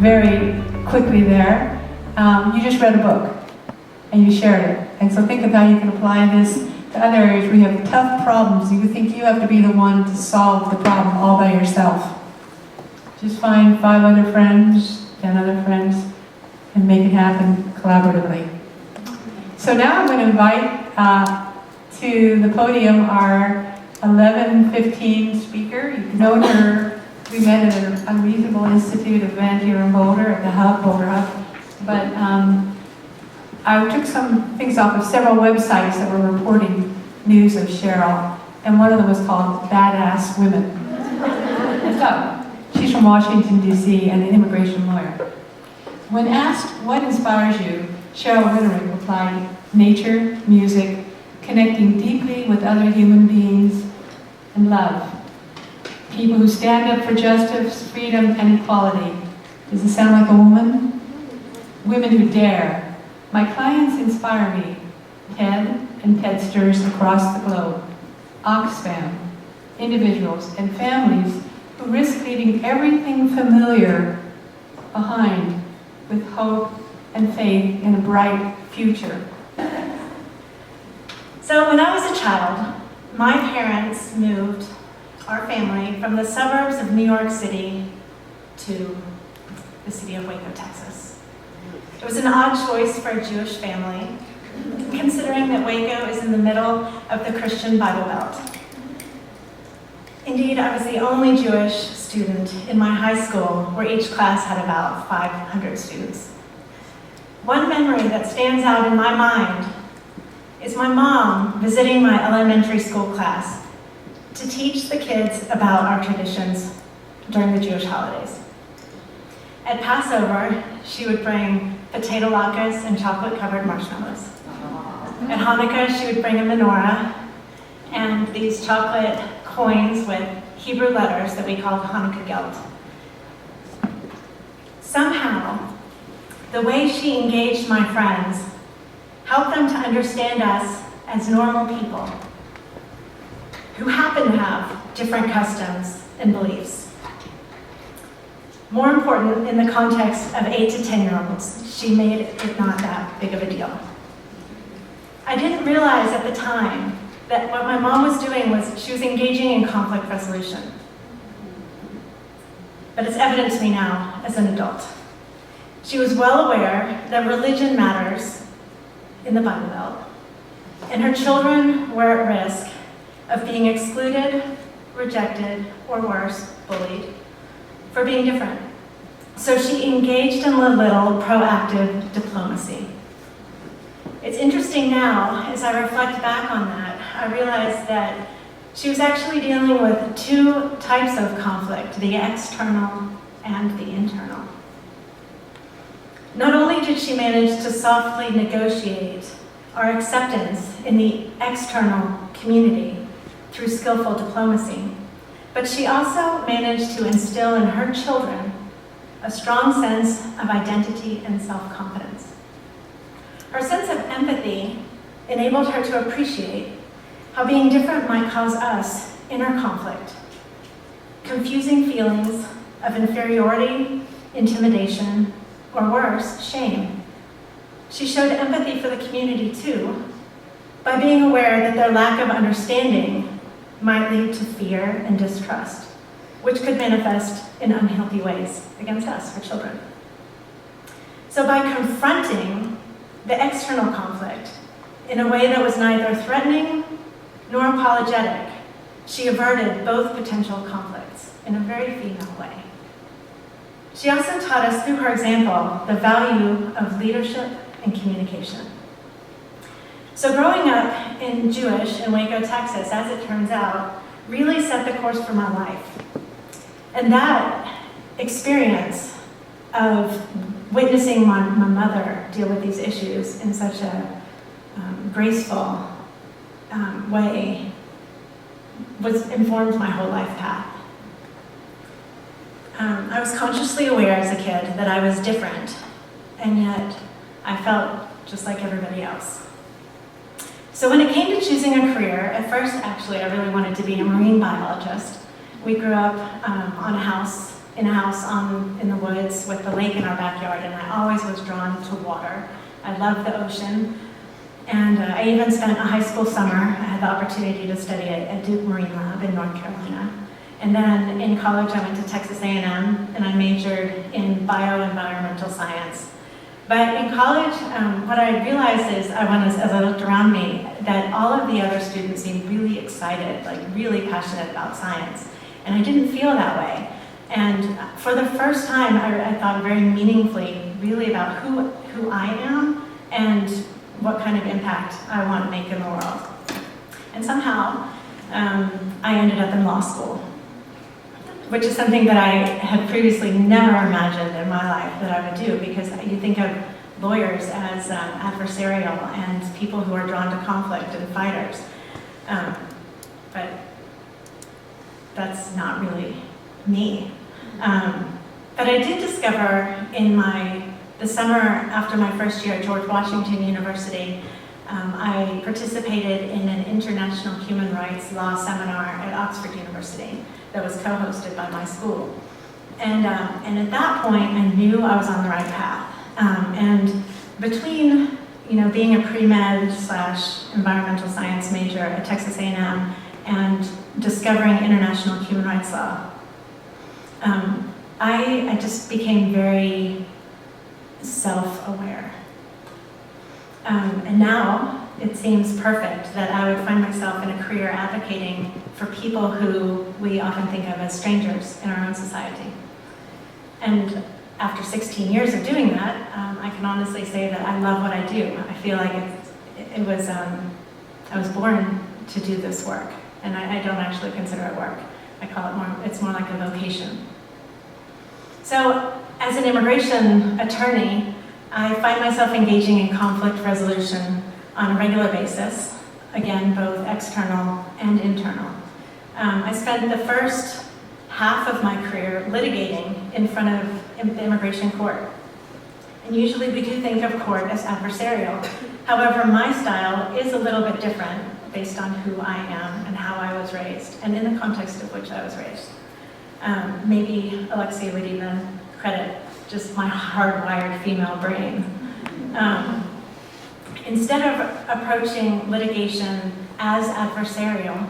very quickly there. You just read a book and you shared it. And so think of how you can apply this to other areas where you have tough problems. You think you have to be the one to solve the problem all by yourself. Just find 5 other friends, 10 other friends, and make it happen collaboratively. So now I'm going to invite to the podium our 11:15 speaker. You've known her. We met at an Unreasonable Institute event here in Boulder at the Hub, Boulder Hub. But I took some things off of several websites that were reporting news of Sheryl, and one of them was called Badass Women. So, she's from Washington, D.C., and an immigration lawyer. When asked what inspires you, Sheryl Winarick replied, nature, music, connecting deeply with other human beings, and love. People who stand up for justice, freedom, and equality. Does it sound like a woman? Women who dare. My clients inspire me. TED and TEDsters across the globe. Oxfam, individuals and families who risk leaving everything familiar behind with hope and faith in a bright future. So when I was a child, my parents moved our family from the suburbs of New York City to the city of Waco, Texas. It was an odd choice for a Jewish family, considering that Waco is in the middle of the Christian Bible Belt. Indeed, I was the only Jewish student in my high school, where each class had about 500 students. One memory that stands out in my mind is my mom visiting my elementary school class to teach the kids about our traditions during the Jewish holidays. At Passover, she would bring potato latkes and chocolate-covered marshmallows. At Hanukkah, she would bring a menorah and these chocolate coins with Hebrew letters that we called Hanukkah gelt. Somehow, the way she engaged my friends helped them to understand us as normal people who happen to have different customs and beliefs. More important, in the context of 8 to 10-year-olds, she made it not that big of a deal. I didn't realize at the time that what my mom was doing was she was engaging in conflict resolution. But it's evident to me now as an adult. She was well aware that religion matters in the Bible Belt, and her children were at risk of being excluded, rejected, or worse, bullied for being different. So she engaged in a little proactive diplomacy. It's interesting now, as I reflect back on that, I realize that she was actually dealing with 2 types of conflict, the external and the internal. Not only did she manage to softly negotiate our acceptance in the external community through skillful diplomacy, but she also managed to instill in her children a strong sense of identity and self-confidence. Her sense of empathy enabled her to appreciate how being different might cause us inner conflict, confusing feelings of inferiority, intimidation, or worse, shame. She showed empathy for the community too, by being aware that their lack of understanding might lead to fear and distrust, which could manifest in unhealthy ways against us, her children. So by confronting the external conflict in a way that was neither threatening nor apologetic, she averted both potential conflicts in a very female way. She also taught us through her example the value of leadership and communication. So growing up in Jewish in Waco, Texas, as it turns out, really set the course for my life. And that experience of witnessing my mother deal with these issues in such a graceful way informed my whole life path. I was consciously aware as a kid that I was different, and yet I felt just like everybody else. So when it came to choosing a career, at first actually I really wanted to be a marine biologist. We grew up on a house in a house in the woods with the lake in our backyard, and I always was drawn to water. I love the ocean. And I even spent a high school summer. I had the opportunity to study at Duke Marine Lab in North Carolina. And then in college, I went to Texas A&M, and I majored in bioenvironmental science. But in college, what I realized is, as I looked around me, that all of the other students seemed really excited, like really passionate about science. And I didn't feel that way. And for the first time, I thought very meaningfully, really about who I am and what kind of impact I want to make in the world. And somehow, I ended up in law school, which is something that I had previously never imagined in my life that I would do, because you think of lawyers as adversarial and people who are drawn to conflict and fighters. But that's not really me. But I did discover in the summer after my first year at George Washington University, I participated in an international human rights law seminar at Oxford University that was co-hosted by my school. And at that point, I knew I was on the right path. And between being a pre-med / environmental science major at Texas A&M and discovering international human rights law, I just became very self-aware. And now it seems perfect that I would find myself in a career advocating for people who we often think of as strangers in our own society. And after 16 years of doing that, I can honestly say that I love what I do. I feel like I was born to do this work, and I don't actually consider it work. I call it it's more like a vocation. So, as an immigration attorney, I find myself engaging in conflict resolution on a regular basis, again, both external and internal. I spent the first half of my career litigating in front of the immigration court. And usually we do think of court as adversarial. However, my style is a little bit different based on who I am and how I was raised, and in the context of which I was raised. Maybe Alexia would even credit just my hardwired female brain. Instead of approaching litigation as adversarial,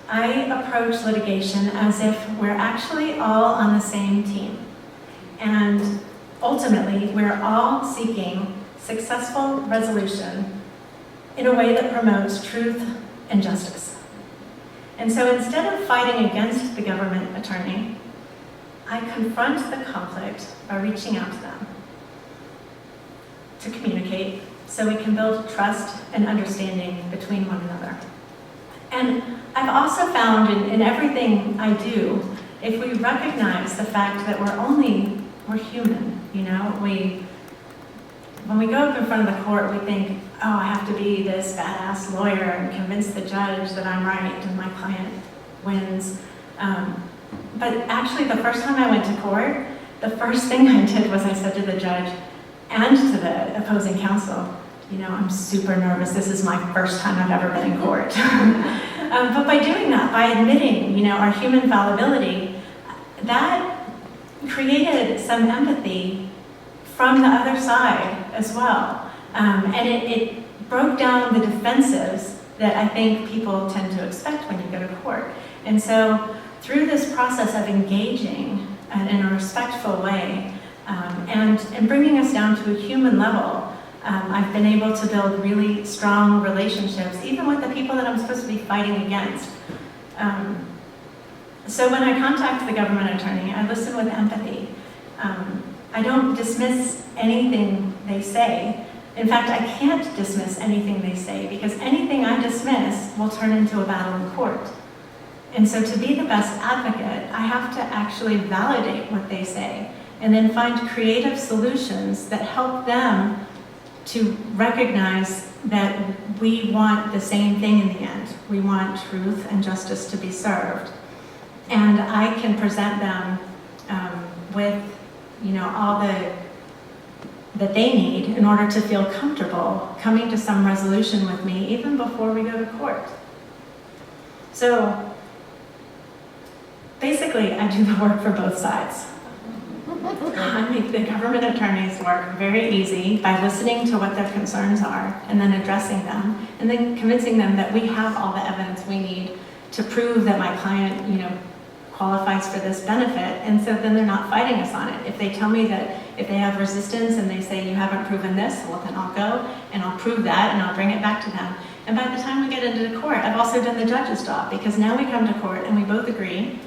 I approach litigation as if we're actually all on the same team. And ultimately, we're all seeking successful resolution in a way that promotes truth and justice. And so instead of fighting against the government attorney, I confront the conflict by reaching out to them to communicate so we can build trust and understanding between one another. And I've also found in everything I do, if we recognize the fact that we're human, when we go up in front of the court, we think, oh, I have to be this badass lawyer and convince the judge that I'm right and my client wins. But actually, the first time I went to court, the first thing I did was I said to the judge and to the opposing counsel, I'm super nervous. This is my first time I've ever been in court. But by doing that, by admitting, our human fallibility, that created some empathy from the other side as well. And it broke down the defenses that I think people tend to expect when you go to court. And so through this process of engaging in a respectful way and bringing us down to a human level, I've been able to build really strong relationships, even with the people that I'm supposed to be fighting against. So when I contact the government attorney, I listen with empathy. I don't dismiss anything they say. In fact, I can't dismiss anything they say, because anything I dismiss will turn into a battle in court. And so to be the best advocate, I have to actually validate what they say and then find creative solutions that help them to recognize that we want the same thing in the end. We want truth and justice to be served. And I can present them with all that they need in order to feel comfortable coming to some resolution with me even before we go to court. So basically, I do the work for both sides. I make the government attorneys work very easy by listening to what their concerns are and then addressing them and then convincing them that we have all the evidence we need to prove that my client, qualifies for this benefit. And so then they're not fighting us on it. If they tell me that if they have resistance and they say you haven't proven this, well then I'll go and I'll prove that and I'll bring it back to them. And by the time we get into court, I've also done the judge's job, because now we come to court and we both agree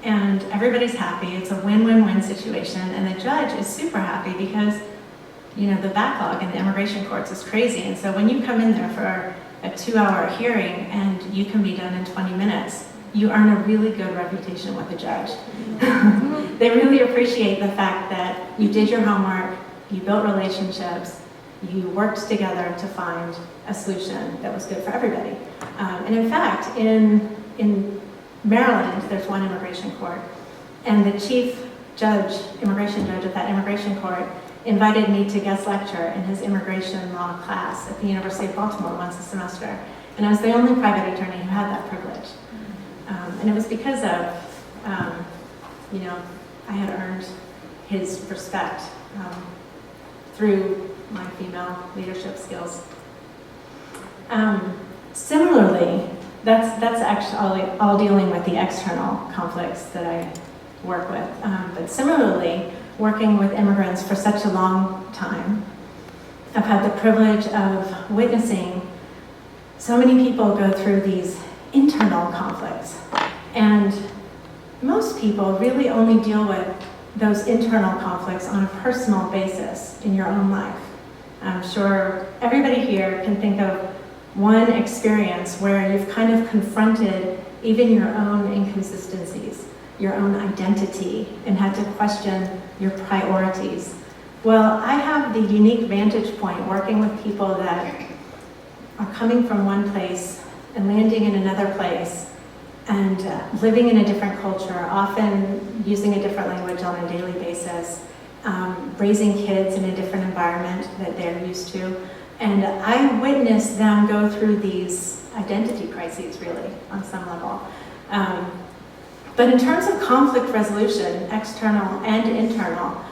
and everybody's happy. It's a win-win-win situation, and the judge is super happy because, the backlog in the immigration courts is crazy. And so when you come in there for a 2-hour hearing and you can be done in 20 minutes, you earn a really good reputation with the judge. They really appreciate the fact that you did your homework, you built relationships, you worked together to find a solution that was good for everybody. And in fact, in Maryland, there's one immigration court, and the chief judge, immigration judge at that immigration court, invited me to guest lecture in his immigration law class at the University of Baltimore once a semester. And I was the only private attorney who had that privilege. And it was because of, I had earned his respect through my female leadership skills. Similarly, that's actually all dealing with the external conflicts that I work with. But similarly, working with immigrants for such a long time, I've had the privilege of witnessing so many people go through these internal conflicts. And most people really only deal with those internal conflicts on a personal basis in your own life. I'm sure everybody here can think of one experience where you've kind of confronted even your own inconsistencies, your own identity, and had to question your priorities. Well, I have the unique vantage point working with people that are coming from one place and landing in another place and living in a different culture, often using a different language on a daily basis, raising kids in a different environment that they're used to. And I witnessed them go through these identity crises, really, on some level. But in terms of conflict resolution, external and internal,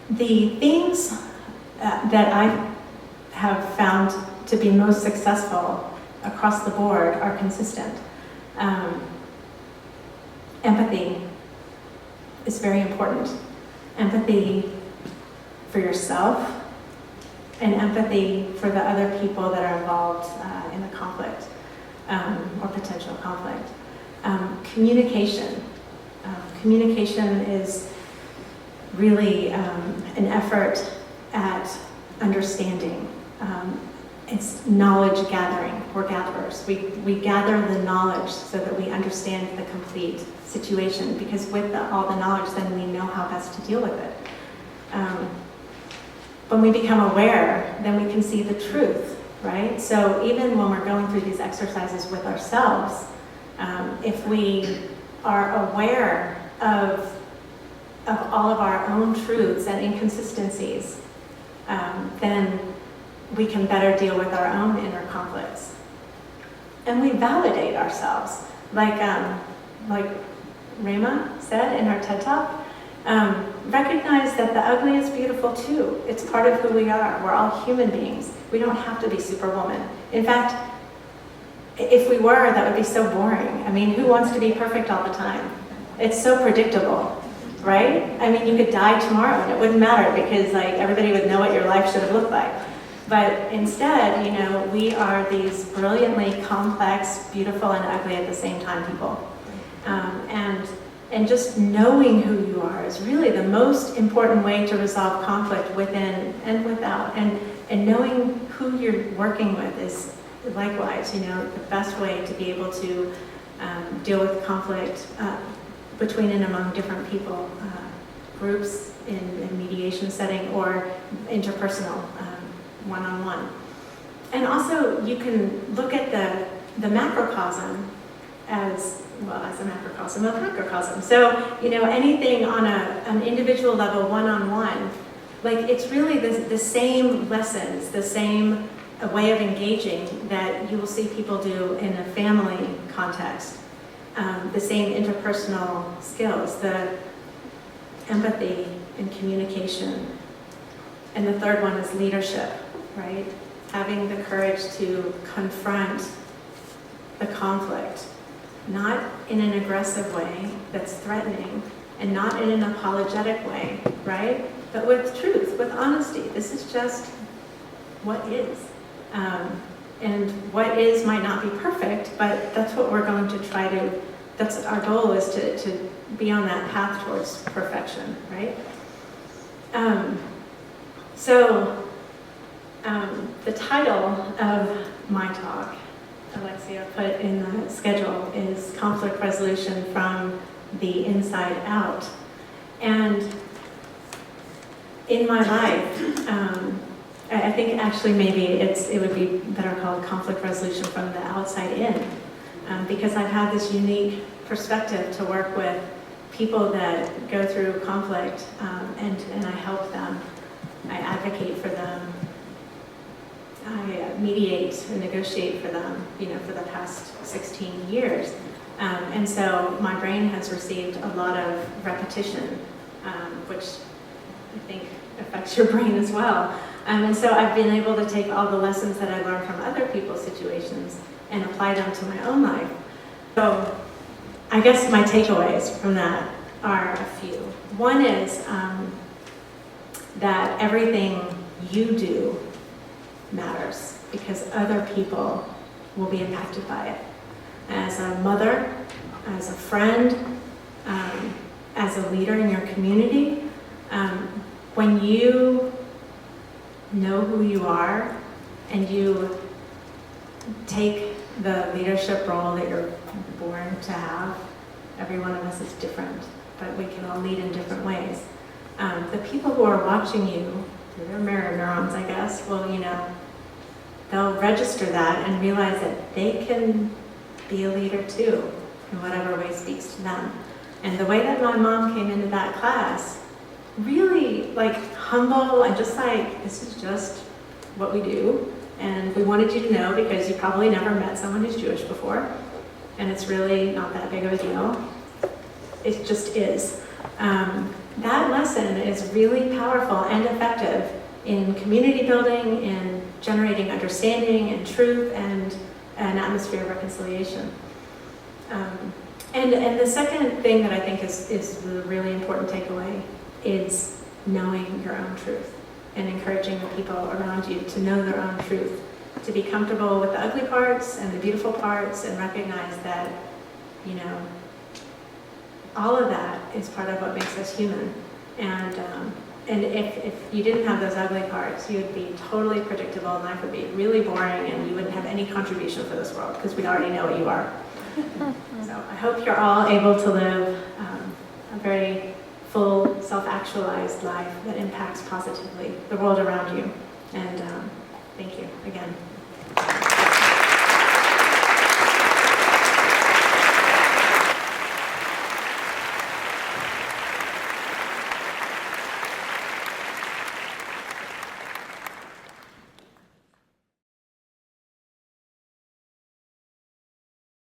the things that I have found to be most successful across the board are consistent. Empathy is very important. Empathy for yourself and empathy for the other people that are involved in the conflict or potential conflict. Communication. Communication is really an effort at understanding. It's knowledge gathering. We're gatherers. We gather the knowledge so that we understand the complete situation, because with all the knowledge, then we know how best to deal with it. When we become aware, then we can see the truth, right? So even when we're going through these exercises with ourselves, if we are aware of all of our own truths and inconsistencies, then we can better deal with our own inner conflicts. And we validate ourselves. Like Rema said in her TED Talk, recognize that the ugly is beautiful too. It's part of who we are. We're all human beings. We don't have to be Superwoman. In fact, if we were, that would be so boring. I mean, who wants to be perfect all the time? It's so predictable, right? I mean, you could die tomorrow and it wouldn't matter, because everybody would know what your life should have looked like. But instead, we are these brilliantly complex, beautiful, and ugly at the same time people. And just knowing who you are is really the most important way to resolve conflict within and without. And knowing who you're working with is likewise, the best way to be able to deal with conflict between and among different people, groups in mediation setting or interpersonal, one-on-one. And also you can look at the macrocosm as well as a macrocosm of microcosm. So, anything on an individual level, one-on-one, it's really the same lessons, the same way of engaging that you will see people do in a family context. the same interpersonal skills, the empathy and communication. And the third one is leadership, right? Having the courage to confront the conflict, not in an aggressive way that's threatening, and not in an apologetic way, right? But with truth, with honesty. This is just what is. And what is might not be perfect, but that's what we're going to try to, that's our goal, is to be on that path towards perfection, right? The title of my talk, Alexia put in the schedule, is Conflict Resolution from the Inside Out. And in my life, I think actually maybe it would be better called Conflict Resolution from the Outside In, because I've had this unique perspective to work with people that go through conflict, and I help them, I advocate for them, I mediate and negotiate for them, for the past 16 years. And so my brain has received a lot of repetition, which I think affects your brain as well. And so I've been able to take all the lessons that I learned from other people's situations and apply them to my own life. So I guess my takeaways from that are a few. One is that everything you do matters, because other people will be impacted by it. As a mother, as a friend, as a leader in your community, when you know who you are and you take the leadership role that you're born to have, every one of us is different, but we can all lead in different ways. The people who are watching you, through their mirror neurons, I guess, will, they'll register that and realize that they can be a leader too, in whatever way speaks to them. And the way that my mom came into that class, really humble and just this is just what we do. And we wanted you to know, because you probably never met someone who's Jewish before, and it's really not that big of a deal. It just is. That lesson is really powerful and effective in community building, in generating understanding and truth and an atmosphere of reconciliation. And the second thing that I think is the really important takeaway is knowing your own truth and encouraging the people around you to know their own truth, to be comfortable with the ugly parts and the beautiful parts, and recognize that, all of that is part of what makes us human. And if you didn't have those ugly parts, you would be totally predictable, and life would be really boring, and you wouldn't have any contribution for this world, because we already know what you are. So I hope you're all able to live a very full, self-actualized life that impacts positively the world around you. And thank you again.